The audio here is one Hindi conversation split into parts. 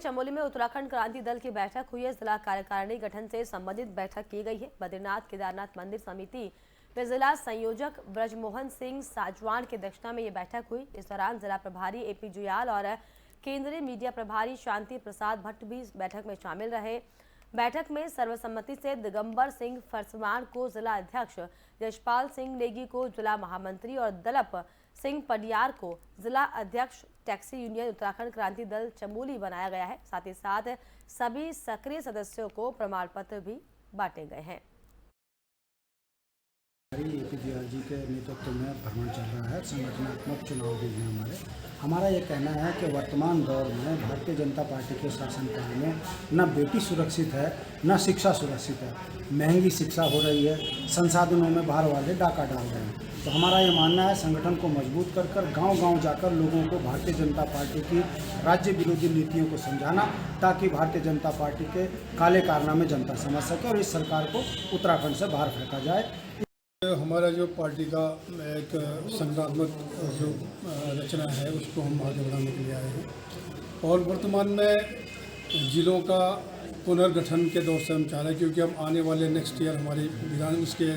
चमोली में उत्तराखंड क्रांति दल की बैठक हुई है। जिला कार्यकारिणी गठन से संबंधित बैठक की गई है। बद्रीनाथ केदारनाथ मंदिर समिति में जिला संयोजक ब्रजमोहन सिंह साजवान की अध्यक्षता में ये बैठक हुई। इस दौरान जिला प्रभारी एपी जुयाल और केंद्रीय मीडिया प्रभारी शांति प्रसाद भट्ट भी इस बैठक में शामिल रहे। बैठक में सर्वसम्मति से दिगंबर सिंह फरसवान को जिला अध्यक्ष, यशपाल सिंह नेगी को जिला महामंत्री और दलप सिंह पडियार को जिला अध्यक्ष टैक्सी यूनियन उत्तराखंड क्रांति दल चमोली बनाया गया है। साथ ही साथ सभी सक्रिय सदस्यों को प्रमाण पत्र भी बांटे गए हैं। एपी जुयाल जी के नेतृत्व में भ्रमण चल रहा है। संगठनात्मक चुनाव भी हैं हमारा ये कहना है कि वर्तमान दौर में भारतीय जनता पार्टी के शासनकाल में न बेटी सुरक्षित है, न शिक्षा सुरक्षित है। महंगी शिक्षा हो रही है, संसाधनों में बाहर वाले डाका डाल रहे हैं। तो हमारा ये मानना है संगठन को मजबूत कर गांव-गांव जाकर लोगों को भारतीय जनता पार्टी की राज्य विरोधी नीतियों को समझाना, ताकि भारतीय जनता पार्टी के काले कारनामे जनता समझ सके और इस सरकार को उत्तराखंड से बाहर फेंका जाए। हमारा जो पार्टी का एक संगठनात्मक जो रचना है उसको हम आगे बढ़ाने के लिए आए हैं और वर्तमान में जिलों का पुनर्गठन के दौर से हम चाह रहे हैं, क्योंकि हम आने वाले नेक्स्ट ईयर हमारी विधान उसके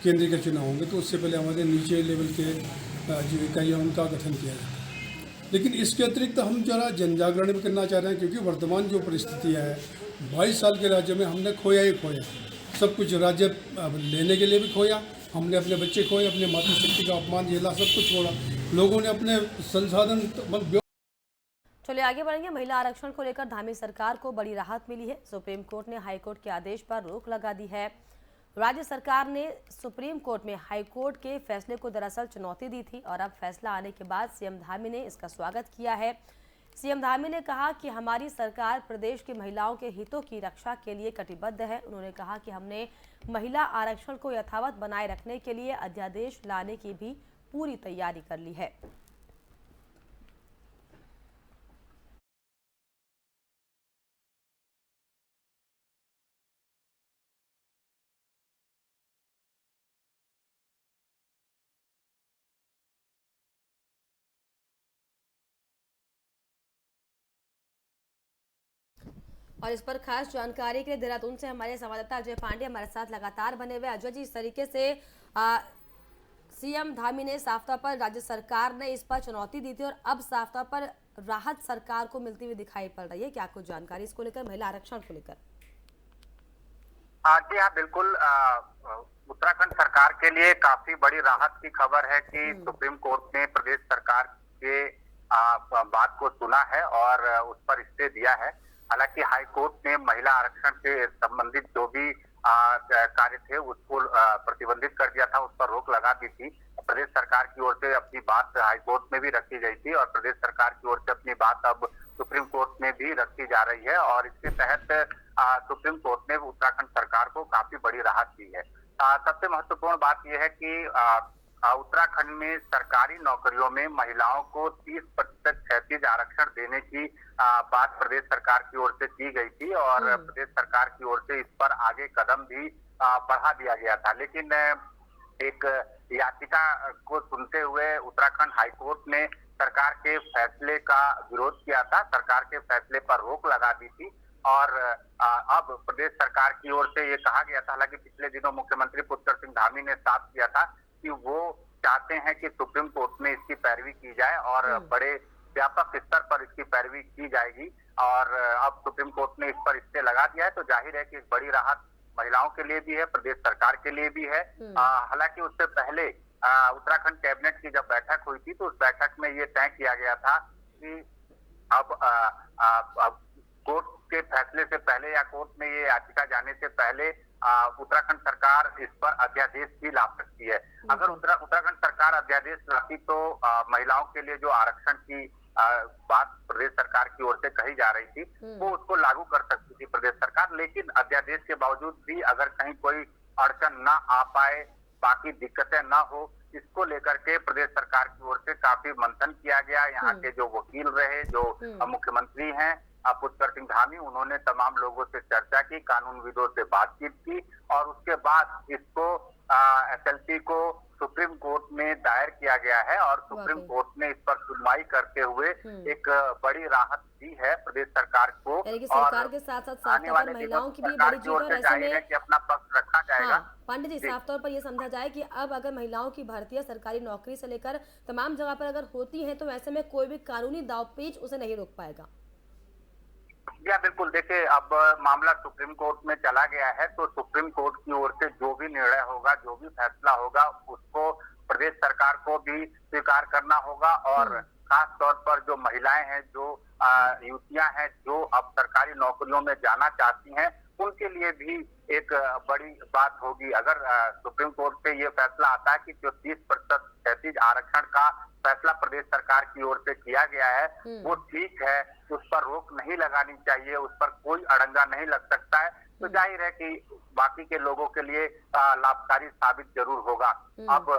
केंद्रीय के चुनाव होंगे, तो उससे पहले हमारे नीचे लेवल के जो इकाई है उनका गठन किया जाए। लेकिन इसके अतिरिक्त हम जरा जन जागरण भी करना चाह रहे हैं, क्योंकि वर्तमान जो परिस्थिति है 22 साल के राज्य में हमने खोया ही खोया, सब कुछ राज्य लेने के लिए भी खोया, हमने अपने बच्चे खोए, अपने मातृशक्ति का अपमान झेला, सब कुछ छोड़ा, लोगों ने अपने संसाधन। चलिए आगे बढ़ेंगे। महिला आरक्षण को लेकर धामी सरकार को बड़ी राहत मिली है। सुप्रीम कोर्ट ने हाईकोर्ट के आदेश पर रोक लगा दी है। राज्य सरकार ने सुप्रीम कोर्ट में हाईकोर्ट के फैसले को दरअसल चुनौती दी थी और अब फैसला आने के बाद सीएम धामी ने इसका स्वागत किया है। सीएम धामी ने कहा कि हमारी सरकार प्रदेश की महिलाओं के हितों की रक्षा के लिए कटिबद्ध है। उन्होंने कहा कि हमने महिला आरक्षण को यथावत बनाए रखने के लिए अध्यादेश लाने की भी पूरी तैयारी कर ली है। और इस पर खास जानकारी के लिए देहरादून से हमारे संवाददाता अजय पांडे हमारे साथ लगातार बने हुए। अजय जी, इस तरीके से सीएम धामी ने साफ तौर पर राज्य सरकार ने इस पर चुनौती दी थी और अब साफ तौर पर राहत सरकार को मिलती हुई दिखाई पड़ रही है। क्या कुछ जानकारी इसको लेकर, महिला आरक्षण को लेकर? जी हाँ, बिल्कुल। उत्तराखंड सरकार के लिए काफी बड़ी राहत की खबर है कि सुप्रीम कोर्ट ने प्रदेश सरकार के बात को सुना है और उस पर स्टे दिया है। हालांकि हाई कोर्ट ने महिला आरक्षण से संबंधित जो भी कार्य थे उसको प्रतिबंधित कर दिया था, उस पर रोक लगा दी थी। प्रदेश सरकार की ओर से अपनी बात हाई कोर्ट में भी रखी गई थी और प्रदेश सरकार की ओर से अपनी बात अब सुप्रीम कोर्ट में भी रखी जा रही है और इसके तहत सुप्रीम कोर्ट ने उत्तराखंड सरकार को काफी बड़ी राहत दी है। सबसे महत्वपूर्ण बात यह है कि उत्तराखंड में सरकारी नौकरियों में महिलाओं को 30% क्षैतिज आरक्षण देने की बात प्रदेश सरकार की ओर से की गई थी और प्रदेश सरकार की ओर से इस पर आगे कदम भी बढ़ा दिया गया था। लेकिन एक याचिका को सुनते हुए उत्तराखंड हाईकोर्ट ने सरकार के फैसले का विरोध किया था, सरकार के फैसले पर रोक लगा दी थी और अब प्रदेश सरकार की ओर से ये कहा गया था, हालांकि पिछले दिनों मुख्यमंत्री पुष्कर सिंह धामी ने साफ किया था कि वो चाहते हैं कि सुप्रीम कोर्ट में इसकी पैरवी की जाए और बड़े व्यापक स्तर पर इसकी पैरवी की जाएगी और अब सुप्रीम कोर्ट ने इस पर स्टे लगा दिया है, तो जाहिर है कि एक बड़ी राहत महिलाओं के लिए भी है, प्रदेश सरकार के लिए भी है। हालांकि उससे पहले उत्तराखंड कैबिनेट की जब बैठक हुई थी तो उस बैठक में ये तय किया गया था कि अब कोर्ट के फैसले से पहले या कोर्ट में ये याचिका जाने से पहले उत्तराखंड सरकार इस पर अध्यादेश भी ला सकती है। अगर उत्तराखंड सरकार अध्यादेश लाती तो महिलाओं के लिए जो आरक्षण की बात प्रदेश सरकार की ओर से कही जा रही थी वो उसको लागू कर सकती थी प्रदेश सरकार। लेकिन अध्यादेश के बावजूद भी अगर कहीं कोई अड़चन ना आ पाए, बाकी दिक्कतें ना हो, इसको लेकर के प्रदेश सरकार की ओर से काफी मंथन किया गया। यहाँ के जो वकील रहे, जो मुख्यमंत्री हैं पुष्कर सिंह धामी, उन्होंने तमाम लोगों से चर्चा की, कानूनविदों से बातचीत की और उसके बाद इसको एसएलपी को सुप्रीम कोर्ट में दायर किया गया है और सुप्रीम वाकई। कोर्ट ने इस पर सुनवाई करते हुए एक बड़ी राहत दी है प्रदेश सरकार को। यानी कि और सरकार के साथ साथ साफ आने तौर पर वाले महिलाओं दिनों की भी सरकार बड़ी की जीत ओर है। से और ऐसे जाहिर है में कि अपना पक्ष रखा जाएगा। हाँ, पंडित जी, साफ तौर पर ये समझा जाए कि अब अगर महिलाओं की भर्तियां सरकारी नौकरी से लेकर तमाम जगह पर अगर होती हैं तो ऐसे में कोई भी कानूनी दांवपेच उसे नहीं रोक पाएगा। या बिल्कुल, देखिए अब मामला सुप्रीम कोर्ट में चला गया है तो सुप्रीम कोर्ट की ओर से जो भी निर्णय होगा, जो भी फैसला होगा, उसको प्रदेश सरकार को भी स्वीकार करना होगा। और खास तौर पर जो महिलाएं हैं, जो युवतियां हैं, जो अब सरकारी नौकरियों में जाना चाहती हैं, उनके लिए भी एक बड़ी बात होगी। अगर सुप्रीम कोर्ट से ये फैसला आता है कि जो 30% क्षैतिज आरक्षण का फैसला प्रदेश सरकार की ओर से किया गया है वो ठीक है, उस पर रोक नहीं लगानी चाहिए, उस पर कोई अड़ंगा नहीं लग सकता है, तो जाहिर है कि बाकी के लोगों के लिए लाभकारी साबित जरूर होगा। अब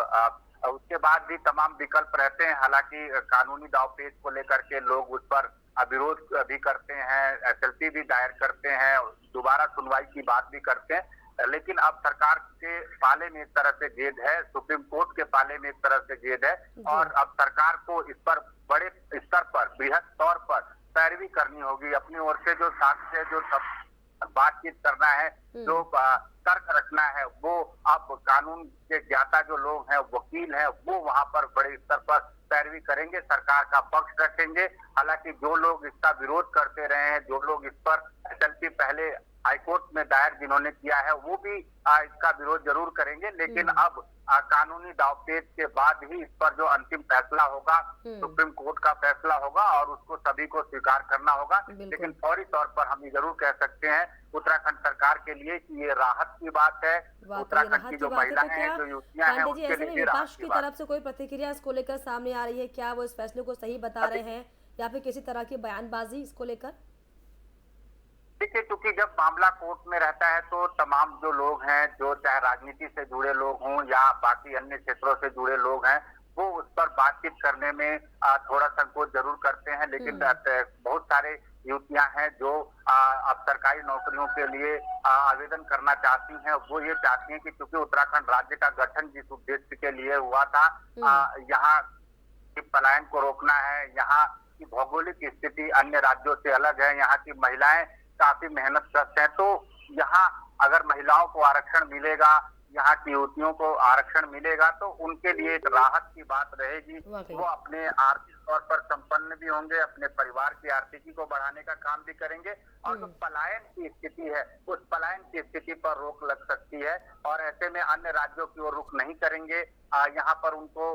उसके बाद भी तमाम विकल्प रहते हैं। हालांकि कानूनी दावपेच को लेकर के लोग उस पर विरोध भी करते हैं, एसएलपी भी दायर करते हैं, दोबारा सुनवाई की बात भी करते हैं। लेकिन अब सरकार के पाले में एक तरह से गेंद है, सुप्रीम कोर्ट के पाले में एक तरह से गेंद है और अब सरकार को इस पर बड़े स्तर पर, बृहद तौर पर पैरवी करनी होगी। अपनी ओर से जो साक्ष्य, जो सब बातचीत करना है, जो तर्क रखना है, वो अब कानून के ज्ञाता जो लोग हैं, वकील हैं, वो वहां पर बड़े स्तर पर पैरवी करेंगे, सरकार का पक्ष रखेंगे। हालांकि जो लोग इसका विरोध करते रहे हैं, जो लोग इस पर एसएलपी पहले हाईकोर्ट में दायर जिन्होंने किया है, वो भी इसका विरोध जरूर करेंगे। लेकिन अब कानूनी दावपेच के बाद ही इस पर जो अंतिम फैसला होगा, सुप्रीम कोर्ट का फैसला होगा और उसको सभी को स्वीकार करना होगा। लेकिन फौरी तौर पर हम ये जरूर कह सकते हैं उत्तराखंड सरकार के लिए कि ये राहत की बात है। उत्तराखंड की जो महिलाएं हैं, जो युवतियां हैं, पांडे जी, उनके ऐसे में लिए विपक्ष राहत की की बात तरफ से कोई प्रतिक्रिया इसको लेकर सामने आ रही है क्या? वो इस फैसले को सही बता रहे हैं या फिर किसी तरह की बयानबाजी इसको लेकर? देखिए, क्योंकि जब मामला कोर्ट में रहता है तो तमाम जो लोग हैं, जो चाहे राजनीति से जुड़े लोग हों या बाकी अन्य क्षेत्रों से जुड़े लोग हैं, वो उस पर बातचीत करने में थोड़ा संकोच जरूर करते हैं। लेकिन बहुत सारे युवतियां हैं जो अब सरकारी नौकरियों के लिए आवेदन करना चाहती हैं। वो ये चाहती हैं कि क्योंकि उत्तराखंड राज्य का गठन जिस उद्देश्य के लिए हुआ था, यहाँ की पलायन को रोकना है, यहाँ की भौगोलिक स्थिति अन्य राज्यों से अलग है, यहाँ की महिलाएं काफी मेहनत करते हैं, तो यहाँ अगर महिलाओं को आरक्षण मिलेगा, यहाँ की युवतियों को आरक्षण मिलेगा तो उनके लिए एक राहत की बात रहेगी। वो अपने आर्थिक तौर पर संपन्न भी होंगे, अपने परिवार की आर्थिकी को बढ़ाने का काम भी करेंगे और जो पलायन की स्थिति है, उस पलायन की स्थिति पर रोक लग सकती है और ऐसे में अन्य राज्यों की ओर रुख नहीं करेंगे। यहाँ पर उनको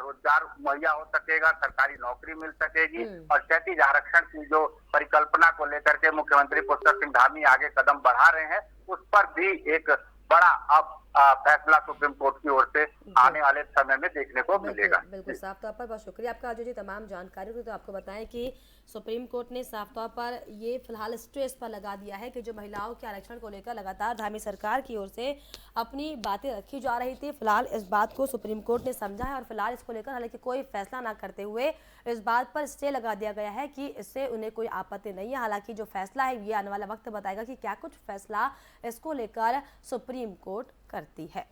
रोजगार मुहैया हो सकेगा, सरकारी नौकरी मिल सकेगी और क्षैतिज आरक्षण की जो परिकल्पना को लेकर के मुख्यमंत्री पुष्कर सिंह धामी आगे कदम बढ़ा रहे हैं, उस पर भी एक बड़ा अब फैसला सुप्रीम कोर्ट की ओर से आने वाले समय में देखने को मिलेगा। बिल्कुल, साफ तौर पर बहुत शुक्रिया आपका जो जी तमाम जानकारी हुई। तो आपको बताएं कि सुप्रीम कोर्ट ने साफ तौर पर ये फिलहाल स्ट्रेस पर लगा दिया है कि जो महिलाओं के आरक्षण को लेकर लगातार धामी सरकार की ओर से अपनी बातें रखी जा रही थी, फिलहाल इस बात को सुप्रीम कोर्ट ने समझा है और फिलहाल इसको लेकर हालांकि कोई फैसला ना करते हुए इस बात पर स्टे लगा दिया गया है कि इससे उन्हें कोई आपत्ति नहीं है। हालांकि जो फैसला है ये आने वाला वक्त बताएगा कि क्या कुछ फैसला इसको लेकर सुप्रीम कोर्ट करती है।